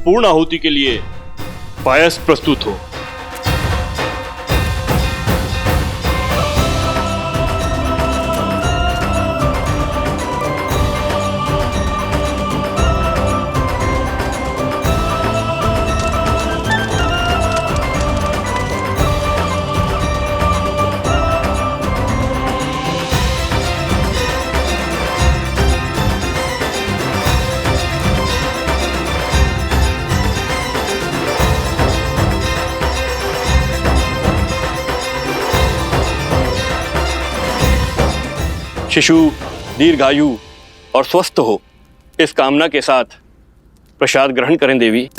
पूर्ण आहुति के लिए पायस प्रस्तुत हो। शिशु दीर्घायु और स्वस्थ हो, इस कामना के साथ प्रसाद ग्रहण करें देवी।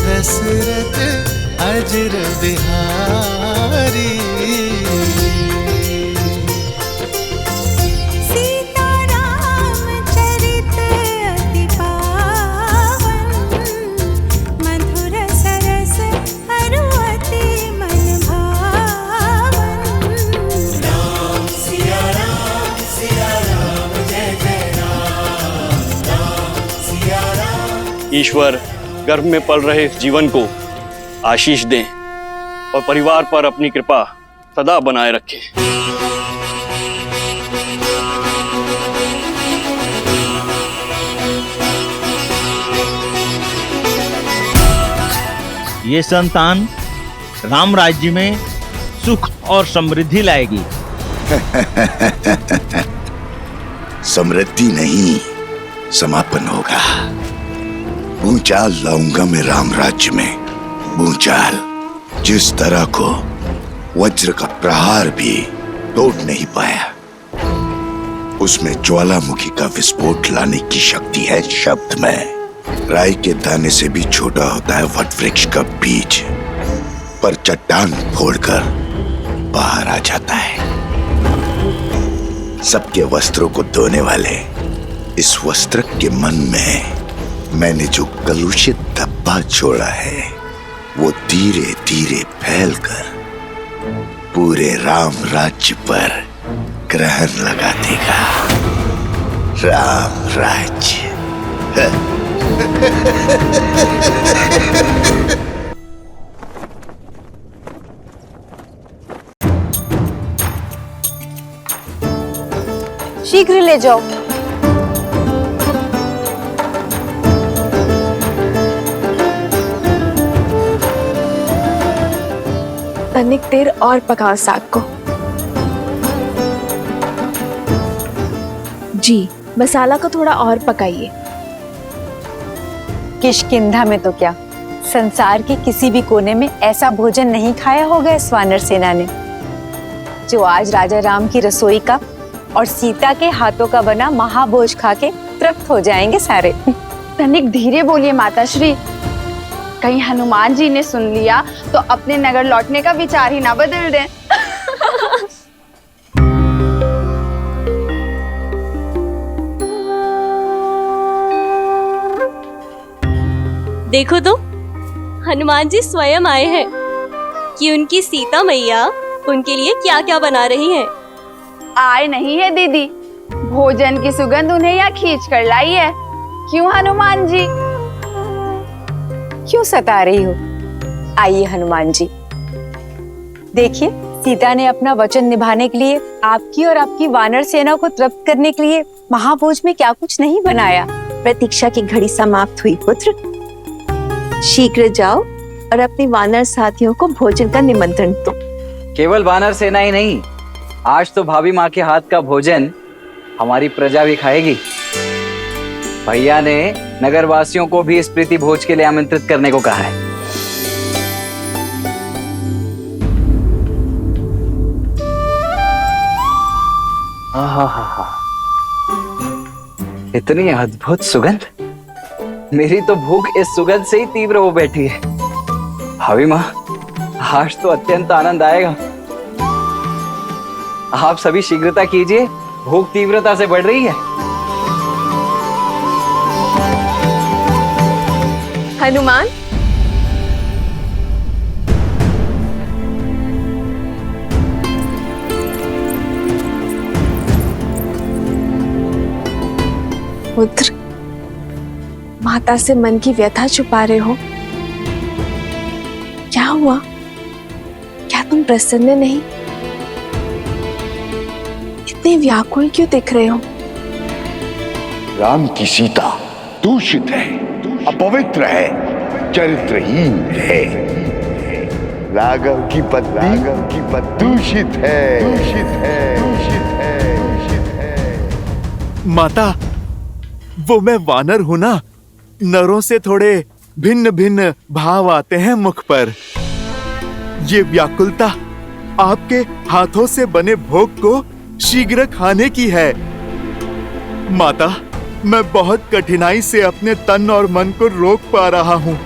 दशरथ अजर बिहारी। सीता राम चरित अति पावन, मधुर सरस अरु अति मन भावन। राम सिया राम जय जय राम, राम सिया राम। ईश्वर गर्भ में पल रहे इस जीवन को आशीष दें और परिवार पर अपनी कृपा सदा बनाए रखें। ये संतान राम राज्य में सुख और समृद्धि लाएगी। समृद्धि नहीं, समापन होगा। भूचाल लाऊंगा मैं राम राज्य में, भूचाल जिस तरह को वज्र का प्रहार भी तोड़ नहीं पाया। उसमें ज्वालामुखी का विस्फोट लाने की शक्ति है शब्द में। राई के दाने से भी छोटा होता है वट वृक्ष का बीज, पर चट्टान फोड़कर बाहर आ जाता है। सबके वस्त्रों को धोने वाले इस वस्त्र के मन में मैंने जो कलुषित धब्बा छोड़ा है, वो धीरे धीरे फैलकर पूरे राम राज्य पर ग्रहण लगा देगा। राम राज्य। शीघ्र ले जाओ। तनिक देर और पकाओ साग को। जी, मसाला को थोड़ा और पकाइए। किष्किंधा में तो क्या, संसार के किसी भी कोने में ऐसा भोजन नहीं खाया होगा इस वानर सेना ने, जो आज राजा राम की रसोई का और सीता के हाथों का बना महाभोज खा के तृप्त हो जाएंगे सारे। तनिक धीरे बोलिए माताश्री, कहीं हनुमान जी ने सुन लिया तो अपने नगर लौटने का विचार ही ना बदल दें। देखो तो, हनुमान जी स्वयं आए हैं कि उनकी सीता मैया उनके लिए क्या क्या बना रही हैं। आए नहीं है दीदी, भोजन की सुगंध उन्हें यहाँ खींच कर लाई है। क्यों हनुमान जी? क्यों सता रही हो? आइए हनुमान जी, देखिए सीता ने अपना वचन निभाने के लिए, आपकी और आपकी वानर सेना को तृप्त करने के लिए महाभोज में क्या कुछ नहीं बनाया। प्रतीक्षा की घड़ी समाप्त हुई पुत्र, शीघ्र जाओ और अपने वानर साथियों को भोजन का निमंत्रण दो। केवल वानर सेना ही नहीं, आज तो भाभी माँ के हाथ का भोजन हमारी प्रजा भी खाएगी। भैया ने नगरवासियों को भी इस प्रीति भोज के लिए आमंत्रित करने को कहा है। आहा, इतनी अद्भुत सुगंध। मेरी तो भूख इस सुगंध से ही तीव्र हो बैठी है। भाभी माँ, आज तो अत्यंत आनंद आएगा। आप सभी शीघ्रता कीजिए, भूख तीव्रता से बढ़ रही है। हनुमान, पुत्र, माता से मन की व्यथा छुपा रहे हो। क्या हुआ? क्या तुम प्रसन्न नहीं? इतने व्याकुल क्यों दिख रहे हो? राम की सीता दूषित है, अपवित्र है, चरित्रहीन है। राघव की पत्नी दूषित है, दूषित है, दूषित है, दूषित है। माता, वो मैं वानर हूं ना, नरों से थोड़े भिन्न भिन्न भाव आते हैं मुख पर। ये व्याकुलता आपके हाथों से बने भोग को शीघ्र खाने की है। माता, मैं बहुत कठिनाई से अपने तन और मन को रोक पा रहा हूँ।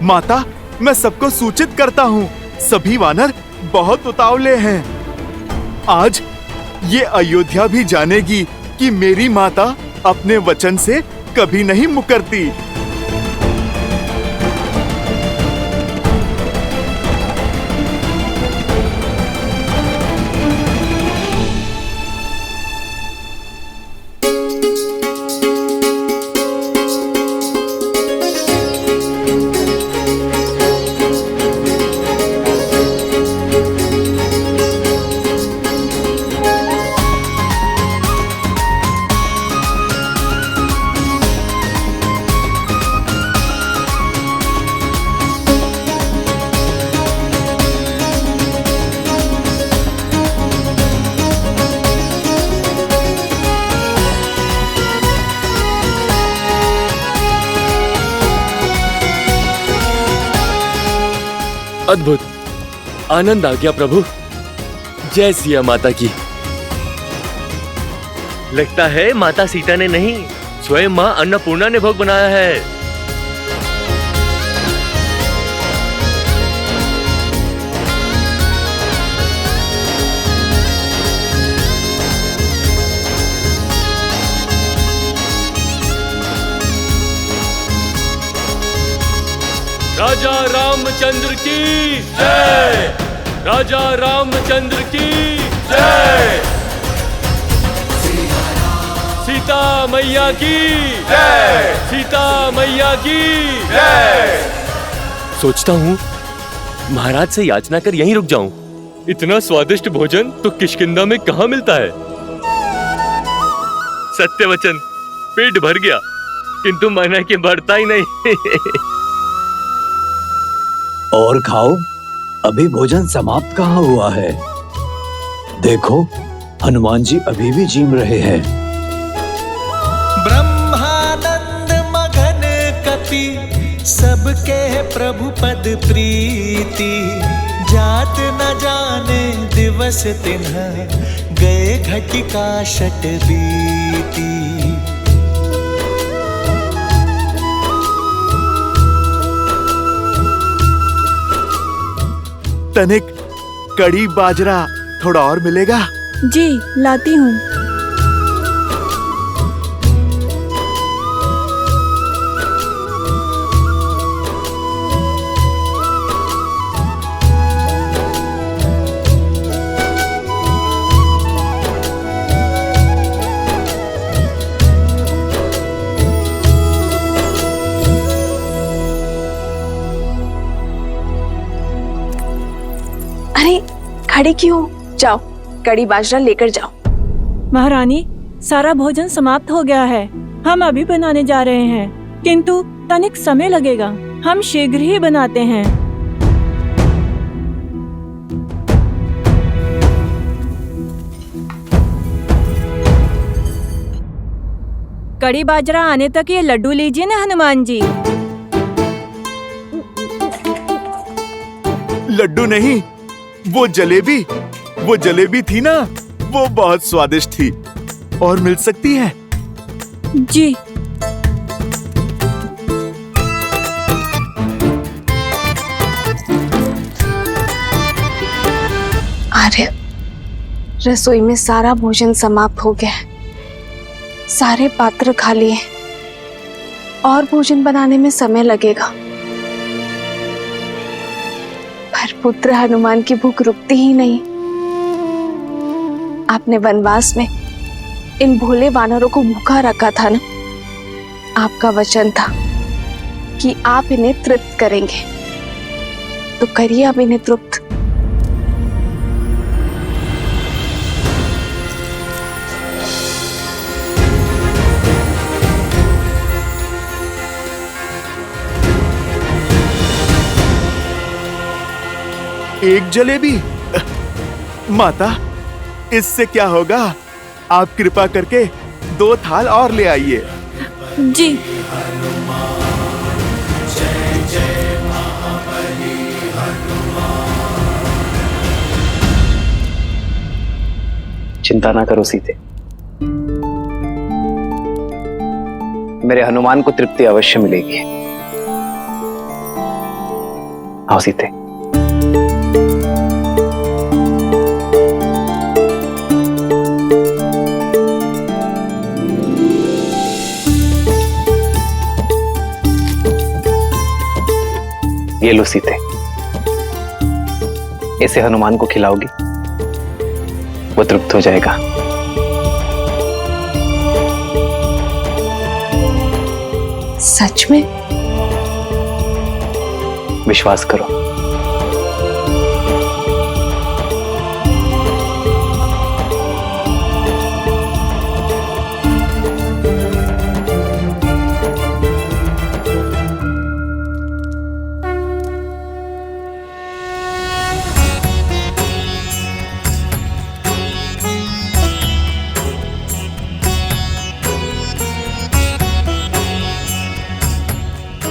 माता, मैं सबको सूचित करता हूँ, सभी वानर बहुत उतावले हैं। आज ये अयोध्या भी जानेगी कि मेरी माता अपने वचन से कभी नहीं मुकरती। अद्भुत, आनंद आ गया प्रभु। जय सिया माता की। लगता है माता सीता ने नहीं, स्वयं माँ अन्नपूर्णा ने भोग बनाया है। राजा रामचंद्र की जय, राजा रामचंद्र की जय, सीता मैया की जय, सीता मैया की जय। सोचता हूँ महाराज से याचना कर यहीं रुक जाऊं। इतना स्वादिष्ट भोजन तो किष्किंधा में कहाँ मिलता है। सत्य वचन, पेट भर गया किंतु मन है कि भरता ही नहीं। और खाओ, अभी भोजन समाप्त कहाँ हुआ है। देखो, हनुमान जी अभी भी जीम रहे हैं। ब्रह्मानंद मगन कपि सबके प्रभु पद प्रीति, जात न जाने दिवस तिन्ह गए घटिका शत बीती। तनिक कड़ी बाजरा थोड़ा और मिलेगा? जी, लाती हूँ। खड़े क्यों? जाओ, कड़ी बाजरा लेकर जाओ। महारानी, सारा भोजन समाप्त हो गया है। हम अभी बनाने जा रहे हैं, किंतु तनिक समय लगेगा। हम शीघ्र ही बनाते हैं। कड़ी बाजरा आने तक ये लड्डू लीजिए ना हनुमान जी। लड्डू नहीं, वो जलेबी थी ना, वो बहुत स्वादिष्ट थी। और मिल सकती है? जी। आर्य, रसोई में सारा भोजन समाप्त हो गया है। सारे पात्र खाली हैं और भोजन बनाने में समय लगेगा। पर पुत्र हनुमान की भूख रुकती ही नहीं। आपने वनवास में इन भोले वानरों को भूखा रखा था ना। आपका वचन था कि आप इन्हें तृप्त करेंगे, तो करिए अब इन्हें तृप्त। एक जलेबी? माता, इससे क्या होगा? आप कृपा करके 2 थाल और ले आइए। जी। चिंता ना करो सीते, मेरे हनुमान को तृप्ति अवश्य मिलेगी। आओ सीते। ये लो सीते, इसे हनुमान को खिलाओगी, वो तृप्त हो जाएगा। सच में? विश्वास करो।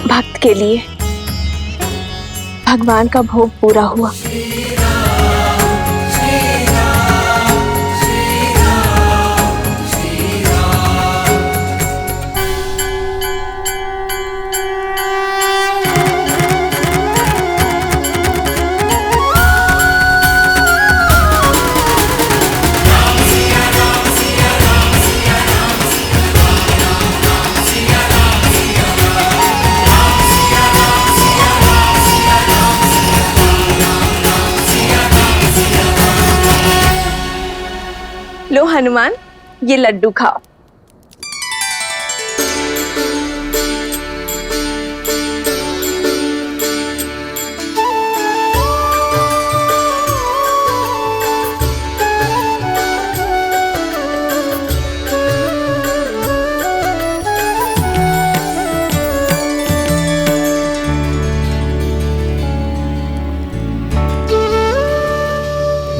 भक्त के लिए भगवान का भोग पूरा हुआ। लो हनुमान, ये लड्डू खाओ।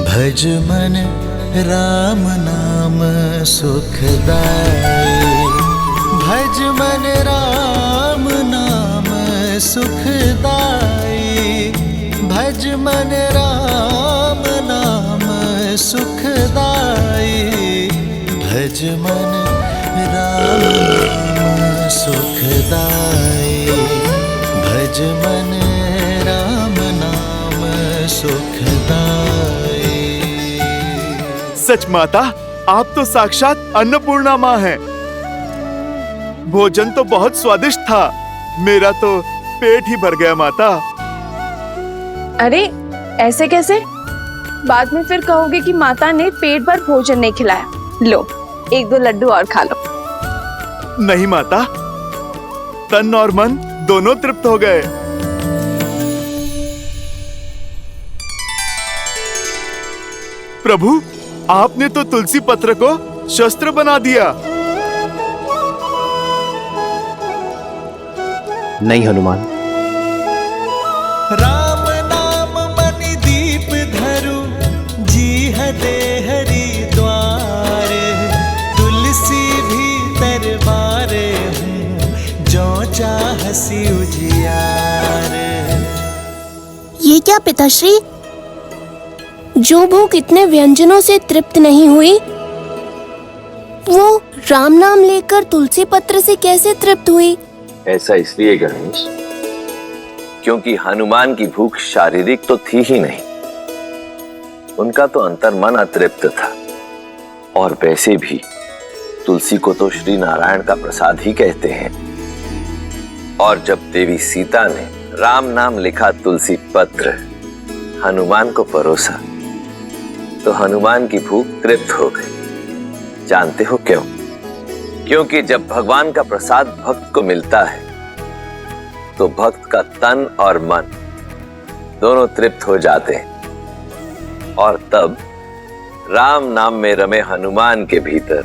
भज मन राम नाम सुखदाई, भज मन राम नाम सुखदाई, भज मन राम नाम सुखदाई, भज मन राम नाम सुखदाई, भज मन राम नाम सुखदाई। सच माता, आप तो साक्षात अन्नपूर्णा माँ हैं। भोजन तो बहुत स्वादिष्ट था, मेरा तो पेट ही भर गया माता। अरे ऐसे कैसे? बाद में फिर कहोगे कि माता ने पेट भर भोजन नहीं खिलाया। लो 1-2 लड्डू और खा लो। नहीं माता, तन और मन दोनों तृप्त हो गए। प्रभु, आपने तो तुलसी पत्र को शस्त्र बना दिया। नहीं हनुमान, राम नाम मणि दीप धरु, जीह दे हरि द्वार, तुलसी भीतर बारे हूँ, जो चाहसी उजियार। ये क्या पिताश्री? जो भूख इतने व्यंजनों से तृप्त नहीं हुई, वो राम नाम लेकर तुलसी पत्र से कैसे तृप्त हुई? ऐसा इसलिए गणेश, क्योंकि हनुमान की भूख शारीरिक तो थी ही नहीं, उनका तो अंतर्मन अतृप्त था। और वैसे भी तुलसी को तो श्री नारायण का प्रसाद ही कहते हैं। और जब देवी सीता ने राम नाम लिखा तुलसी पत्र हनुमान को परोसा, तो हनुमान की भूख तृप्त हो गई। जानते हो क्यों? क्योंकि जब भगवान का प्रसाद भक्त को मिलता है तो भक्त का तन और मन दोनों तृप्त हो जाते हैं। और तब राम नाम में रमे हनुमान के भीतर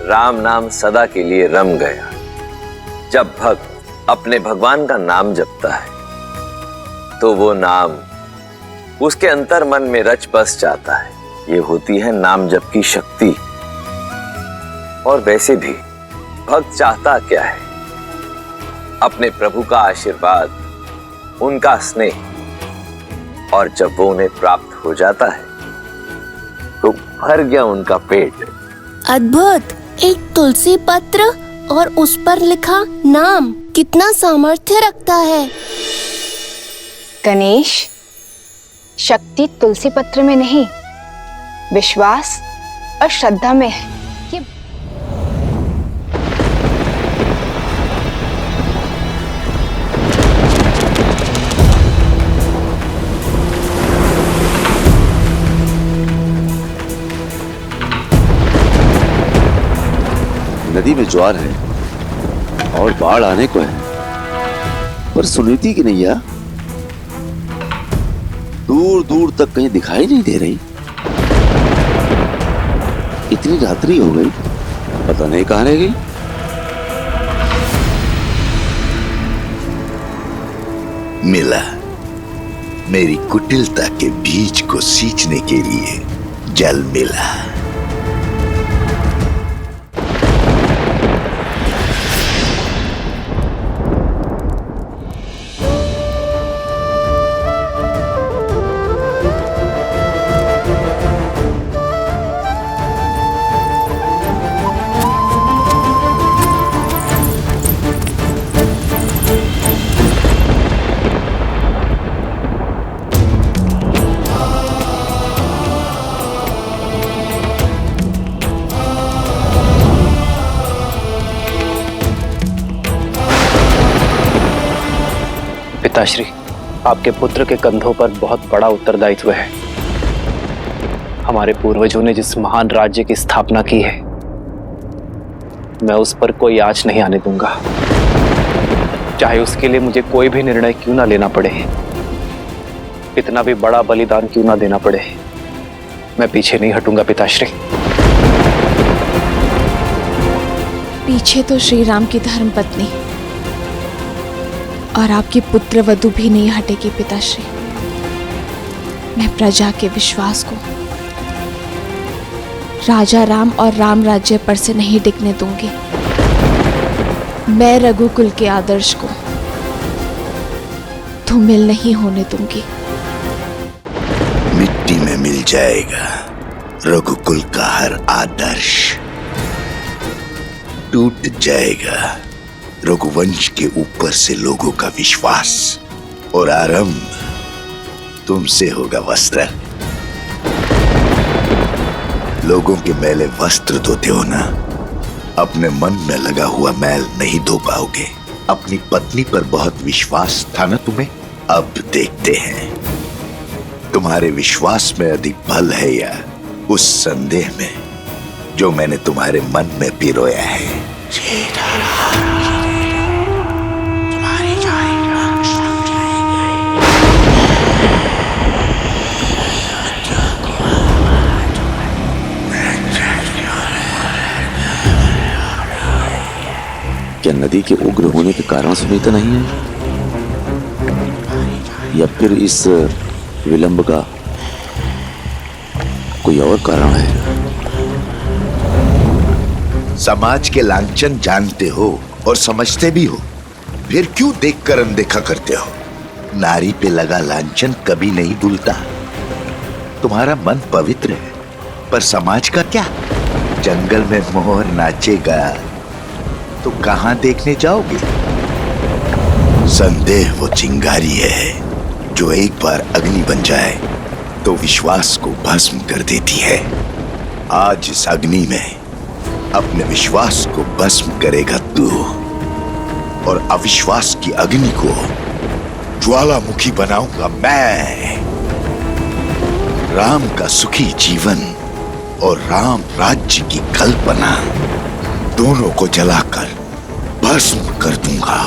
राम नाम सदा के लिए रम गया। जब भक्त अपने भगवान का नाम जपता है तो वो नाम उसके अंतर मन में रच बस जाता है। ये होती है नाम जप की शक्ति। और वैसे भी भक्त चाहता क्या है? अपने प्रभु का आशीर्वाद, उनका स्नेह। और जब वो उन्हें प्राप्त हो जाता है तो भर गया उनका पेट। अद्भुत! एक तुलसी पत्र और उस पर लिखा नाम कितना सामर्थ्य रखता है। गणेश, शक्ति तुलसी पत्र में नहीं, विश्वास और श्रद्धा में है। नदी में ज्वार है और बाढ़ आने को है, पर सुनीति की नैया दूर दूर तक कहीं दिखाई नहीं दे रही। इतनी रात्रि हो गई, पता नहीं कहां रह गई। मिला, मेरी कुटिलता के बीज को सींचने के लिए जल मिला। पिताश्री, आपके पुत्र के कंधों पर बहुत बड़ा उत्तरदायित्व है। हमारे पूर्वजों ने जिस महान राज्य की स्थापना की है, मैं उस पर कोई आँच नहीं आने दूंगा, चाहे उसके लिए मुझे कोई भी निर्णय क्यों ना लेना पड़े, कितना भी बड़ा बलिदान क्यों ना देना पड़े, मैं पीछे नहीं हटूंगा पिताश्री। पीछे तो श्री राम की धर्मपत्नी और आपकी पुत्र वधु भी नहीं हटेगी पिताश्री। मैं प्रजा के विश्वास को, राजा राम और राम राज्य पर से नहीं टिकने दूंगी। मैं रघुकुल के आदर्श को धूमिल नहीं होने दूंगी। मिट्टी में मिल जाएगा रघुकुल का हर आदर्श, टूट जाएगा रघुवंश के ऊपर से लोगों का विश्वास, और आरंभ तुमसे होगा वस्त्र। लोगों के मैले वस्त्र धोते हो ना, अपने मन में लगा हुआ मैल नहीं धो पाओगे। अपनी पत्नी पर बहुत विश्वास था ना तुम्हें, अब देखते हैं तुम्हारे विश्वास में अधिक बल है या उस संदेह में जो मैंने तुम्हारे मन में पिरोया है। क्या नदी के उग्र होने के कारण सुनीता नहीं है, या फिर इस विलंब का कोई और कारण है? समाज के लांछन जानते हो और समझते भी हो, फिर क्यों देखकर अनदेखा करते हो? नारी पे लगा लांछन कभी नहीं धुलता। तुम्हारा मन पवित्र है, पर समाज का क्या? जंगल में मोर नाचेगा तो कहां देखने जाओगे? संदेह वो चिंगारी है जो एक बार अग्नि बन जाए तो विश्वास को भस्म कर देती है। आज इस अग्नि में अपने विश्वास को भस्म करेगा तू, और अविश्वास की अग्नि को ज्वालामुखी बनाऊंगा मैं। राम का सुखी जीवन और राम राज्य की कल्पना दोनों को जलाकर भस्म कर दूंगा।